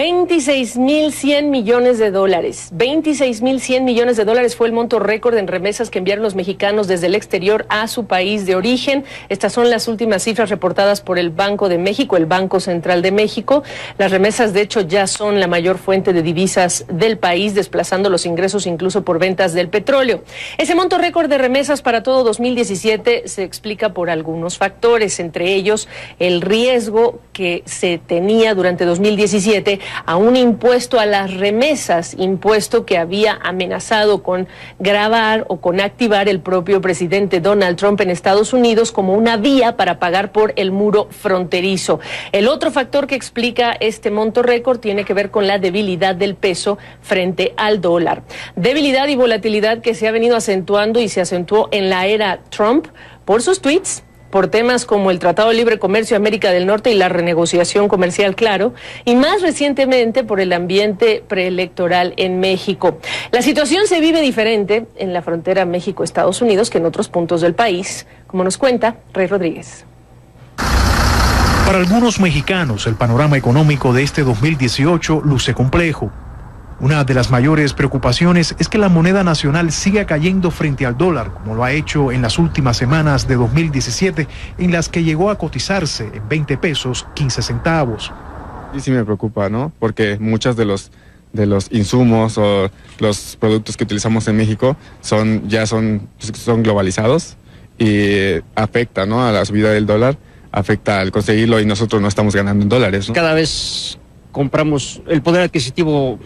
26.100 millones de dólares. 26.100 millones de dólares fue el monto récord en remesas que enviaron los mexicanos desde el exterior a su país de origen. Estas son las últimas cifras reportadas por el Banco de México, el Banco Central de México. Las remesas, de hecho, ya son la mayor fuente de divisas del país, desplazando los ingresos incluso por ventas del petróleo. Ese monto récord de remesas para todo 2017 se explica por algunos factores, entre ellos el riesgo que se tenía durante 2017 a un impuesto a las remesas, impuesto que había amenazado con gravar o con activar el propio presidente Donald Trump en Estados Unidos como una vía para pagar por el muro fronterizo. El otro factor que explica este monto récord tiene que ver con la debilidad del peso frente al dólar. Debilidad y volatilidad que se ha venido acentuando y se acentuó en la era Trump por sus tweets, por temas como el Tratado de Libre Comercio de América del Norte y la renegociación comercial, claro, y más recientemente por el ambiente preelectoral en México. La situación se vive diferente en la frontera México-Estados Unidos que en otros puntos del país, como nos cuenta Rey Rodríguez. Para algunos mexicanos, el panorama económico de este 2018 luce complejo. Una de las mayores preocupaciones es que la moneda nacional siga cayendo frente al dólar, como lo ha hecho en las últimas semanas de 2017, en las que llegó a cotizarse en 20 pesos 15 centavos. Sí me preocupa, ¿no? Porque muchos de los insumos o los productos que utilizamos en México son globalizados y afecta, ¿no?, a la subida del dólar, afecta al conseguirlo y nosotros no estamos ganando en dólares, ¿no? Cada vez compramos, el poder adquisitivo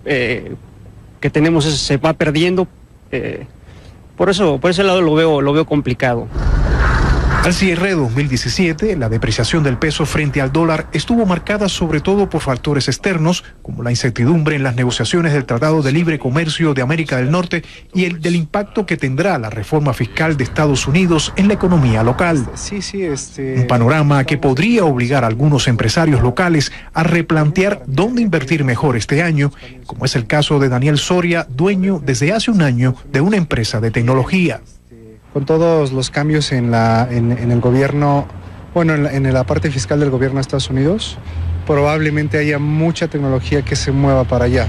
que tenemos se va perdiendo, por ese lado lo veo complicado. Al cierre de 2017, la depreciación del peso frente al dólar estuvo marcada sobre todo por factores externos, como la incertidumbre en las negociaciones del Tratado de Libre Comercio de América del Norte y el del impacto que tendrá la reforma fiscal de Estados Unidos en la economía local. Un panorama que podría obligar a algunos empresarios locales a replantear dónde invertir mejor este año, como es el caso de Daniel Soria, dueño desde hace un año de una empresa de tecnología. Con todos los cambios en el gobierno, en la parte fiscal del gobierno de Estados Unidos, probablemente haya mucha tecnología que se mueva para allá.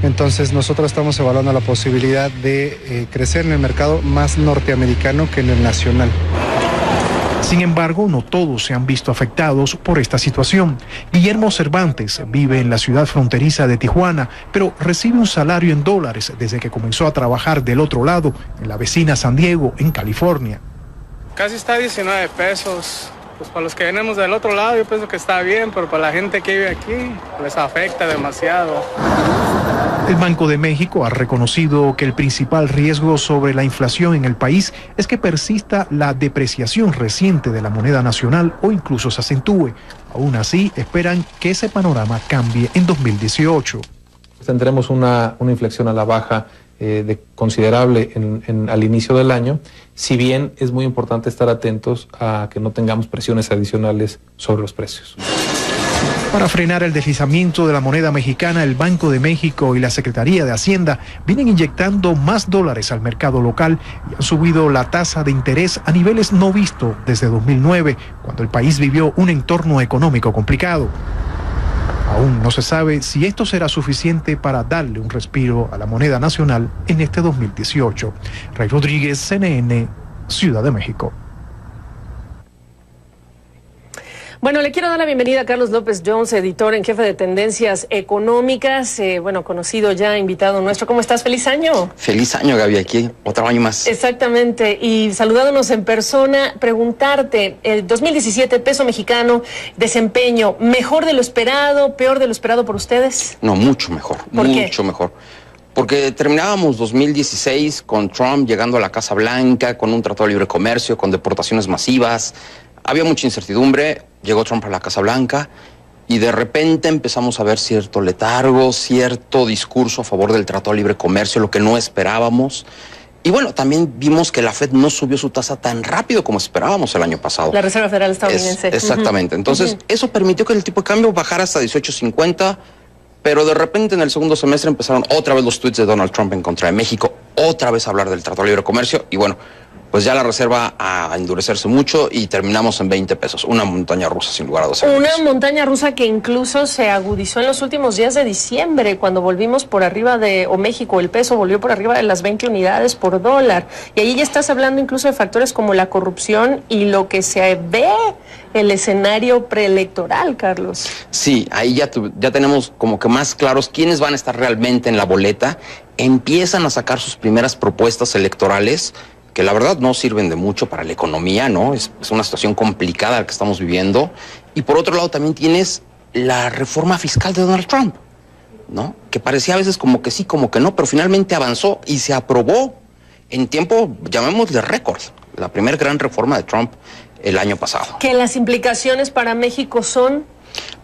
Entonces nosotros estamos evaluando la posibilidad de crecer en el mercado más norteamericano que en el nacional. Sin embargo, no todos se han visto afectados por esta situación. Guillermo Cervantes vive en la ciudad fronteriza de Tijuana, pero recibe un salario en dólares desde que comenzó a trabajar del otro lado, en la vecina San Diego, en California. Casi está 19 pesos. Pues para los que venimos del otro lado yo pienso que está bien, pero para la gente que vive aquí les afecta demasiado. El Banco de México ha reconocido que el principal riesgo sobre la inflación en el país es que persista la depreciación reciente de la moneda nacional o incluso se acentúe. Aún así, esperan que ese panorama cambie en 2018. Tendremos una inflexión a la baja considerable al inicio del año, si bien es muy importante estar atentos a que no tengamos presiones adicionales sobre los precios. Para frenar el deslizamiento de la moneda mexicana, el Banco de México y la Secretaría de Hacienda vienen inyectando más dólares al mercado local y han subido la tasa de interés a niveles no vistos desde 2009, cuando el país vivió un entorno económico complicado. Aún no se sabe si esto será suficiente para darle un respiro a la moneda nacional en este 2018. Rey Rodríguez, CNN, Ciudad de México. Bueno, le quiero dar la bienvenida a Carlos López Jones, editor en jefe de Tendencias Económicas, conocido ya, invitado nuestro. ¿Cómo estás? ¡Feliz año! Feliz año, Gaby, aquí, otro año más. Exactamente, y saludándonos en persona, preguntarte, el 2017, peso mexicano, desempeño, ¿mejor de lo esperado, peor de lo esperado por ustedes? No, mucho mejor, mucho mejor. Porque terminábamos 2016 con Trump llegando a la Casa Blanca, con un tratado de libre comercio, con deportaciones masivas. Había mucha incertidumbre, llegó Trump a la Casa Blanca y de repente empezamos a ver cierto letargo, cierto discurso a favor del Tratado de Libre Comercio, lo que no esperábamos. Y bueno, también vimos que la Fed no subió su tasa tan rápido como esperábamos el año pasado. La Reserva Federal estadounidense. Exactamente. Entonces, eso permitió que el tipo de cambio bajara hasta 18.50, pero de repente en el segundo semestre empezaron otra vez los tweets de Donald Trump en contra de México, otra vez a hablar del Tratado de Libre Comercio y bueno, pues ya la reserva a endurecerse mucho y terminamos en 20 pesos. Una montaña rusa, sin lugar a dudas. Una montaña rusa que incluso se agudizó en los últimos días de diciembre, cuando volvimos por arriba México, el peso volvió por arriba de las 20 unidades por dólar. Y ahí ya estás hablando incluso de factores como la corrupción y lo que se ve el escenario preelectoral, Carlos. Sí, ahí ya tenemos como que más claros quiénes van a estar realmente en la boleta. Empiezan a sacar sus primeras propuestas electorales, que la verdad no sirven de mucho para la economía, ¿no? Es una situación complicada la que estamos viviendo. Y por otro lado también tienes la reforma fiscal de Donald Trump, ¿no? Que parecía a veces como que sí, como que no, pero finalmente avanzó y se aprobó en tiempo, llamémosle récord, la primera gran reforma de Trump el año pasado. ¿Que las implicaciones para México son?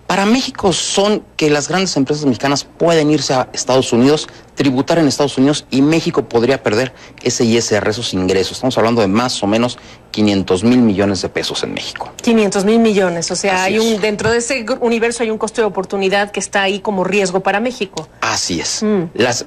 Para México son que las grandes empresas mexicanas pueden irse a Estados Unidos, tributar en Estados Unidos, y México podría perder ese ISR, esos ingresos. Estamos hablando de más o menos 500,000 millones de pesos en México. 500,000 millones, o sea, Así es. dentro de ese universo hay un costo de oportunidad que está ahí como riesgo para México. Así es.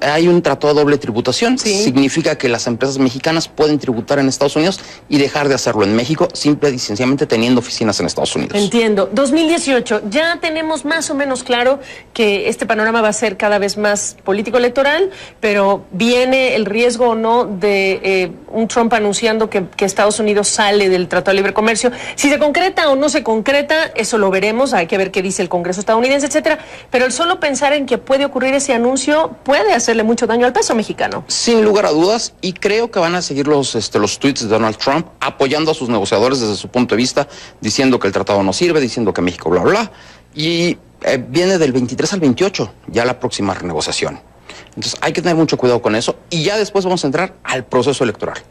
Hay un tratado de doble tributación. Sí. Significa que las empresas mexicanas pueden tributar en Estados Unidos y dejar de hacerlo en México, simple y sencillamente teniendo oficinas en Estados Unidos. Entiendo. 2018, ya tenemos más o menos claro que este panorama va a ser cada vez más político-electoral, pero viene el riesgo o no de un Trump anunciando que Estados Unidos sale del Tratado de Libre Comercio. Si se concreta o no se concreta, eso lo veremos, hay que ver qué dice el Congreso estadounidense, etcétera, pero el solo pensar en que puede ocurrir ese anuncio puede hacerle mucho daño al peso mexicano. Sin lugar a dudas, y creo que van a seguir los tweets de Donald Trump apoyando a sus negociadores desde su punto de vista, diciendo que el tratado no sirve, diciendo que México bla bla, y viene del 23 al 28 ya la próxima renegociación. Entonces hay que tener mucho cuidado con eso, y ya después vamos a entrar al proceso electoral.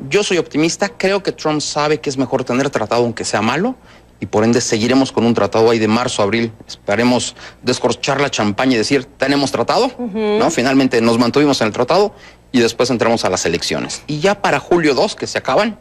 Yo soy optimista, creo que Trump sabe que es mejor tener tratado aunque sea malo, y por ende seguiremos con un tratado ahí de marzo a abril. Esperemos descorchar la champaña y decir, tenemos tratado, ¿no? Finalmente nos mantuvimos en el tratado y después entramos a las elecciones. Y ya para julio 2, que se acaban,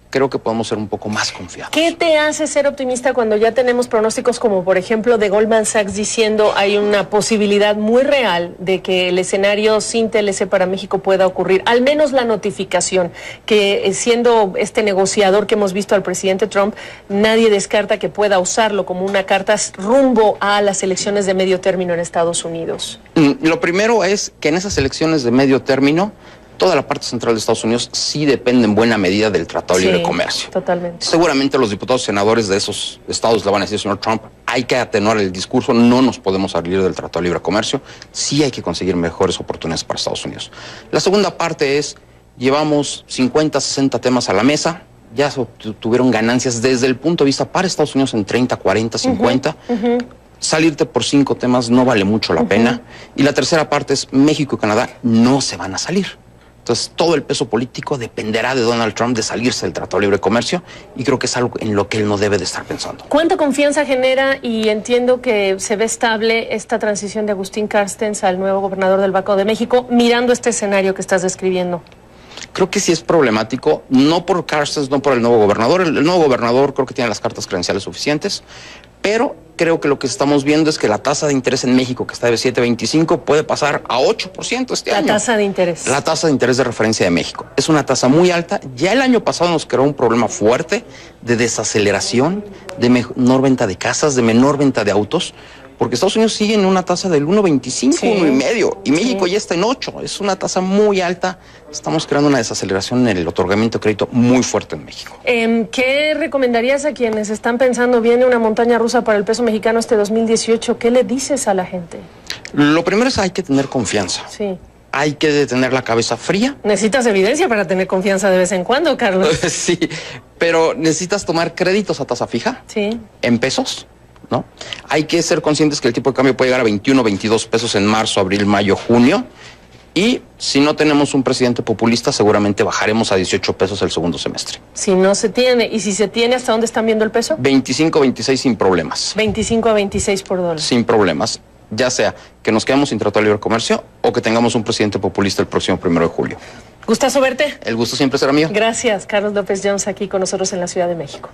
creo que podemos ser un poco más confiados. ¿Qué te hace ser optimista cuando ya tenemos pronósticos como, por ejemplo, de Goldman Sachs diciendo hay una posibilidad muy real de que el escenario sin TLC para México pueda ocurrir? Al menos la notificación, que siendo este negociador que hemos visto al presidente Trump, nadie descarta que pueda usarlo como una carta rumbo a las elecciones de medio término en Estados Unidos. Lo primero es que en esas elecciones de medio término, toda la parte central de Estados Unidos sí depende en buena medida del Tratado de Libre Comercio. Totalmente. Seguramente los diputados y senadores de esos estados le van a decir, señor Trump, hay que atenuar el discurso, no nos podemos salir del Tratado de Libre Comercio, sí hay que conseguir mejores oportunidades para Estados Unidos. La segunda parte es, llevamos 50, 60 temas a la mesa, ya tuvieron ganancias desde el punto de vista para Estados Unidos en 30, 40, 50. Salirte por 5 temas no vale mucho la pena. Y la tercera parte es, México y Canadá no se van a salir. Entonces, todo el peso político dependerá de Donald Trump de salirse del Tratado de Libre Comercio, y creo que es algo en lo que él no debe de estar pensando. ¿Cuánta confianza genera, y entiendo que se ve estable, esta transición de Agustín Carstens al nuevo gobernador del Banco de México, mirando este escenario que estás describiendo? Creo que sí es problemático, no por Carstens, no por el nuevo gobernador. El nuevo gobernador creo que tiene las cartas credenciales suficientes, pero creo que lo que estamos viendo es que la tasa de interés en México, que está de 7.25, puede pasar a 8% este año. La tasa de interés. La tasa de interés de referencia de México. Es una tasa muy alta. Ya el año pasado nos creó un problema fuerte de desaceleración, de menor venta de casas, de menor venta de autos, porque Estados Unidos sigue en una tasa del 1.25, 1.5, y México ya está en 8. Es una tasa muy alta. Estamos creando una desaceleración en el otorgamiento de crédito muy fuerte en México. ¿Qué recomendarías a quienes están pensando, viene una montaña rusa para el peso mexicano este 2018? ¿Qué le dices a la gente? Lo primero es hay que tener confianza. Sí. Hay que tener la cabeza fría. Necesitas evidencia para tener confianza de vez en cuando, Carlos. Sí, pero necesitas tomar créditos a tasa fija. Sí. En pesos, ¿no? Hay que ser conscientes que el tipo de cambio puede llegar a 21, 22 pesos en marzo, abril, mayo, junio. Y si no tenemos un presidente populista, seguramente bajaremos a 18 pesos el segundo semestre. Si no se tiene, y si se tiene, ¿hasta dónde están viendo el peso? 25, 26 sin problemas. 25 a 26 por dólar. Sin problemas. Ya sea que nos quedemos sin Tratado de Libre Comercio o que tengamos un presidente populista el próximo 1 de julio. Gustazo verte. El gusto siempre será mío. Gracias, Carlos López Jones, aquí con nosotros en la Ciudad de México.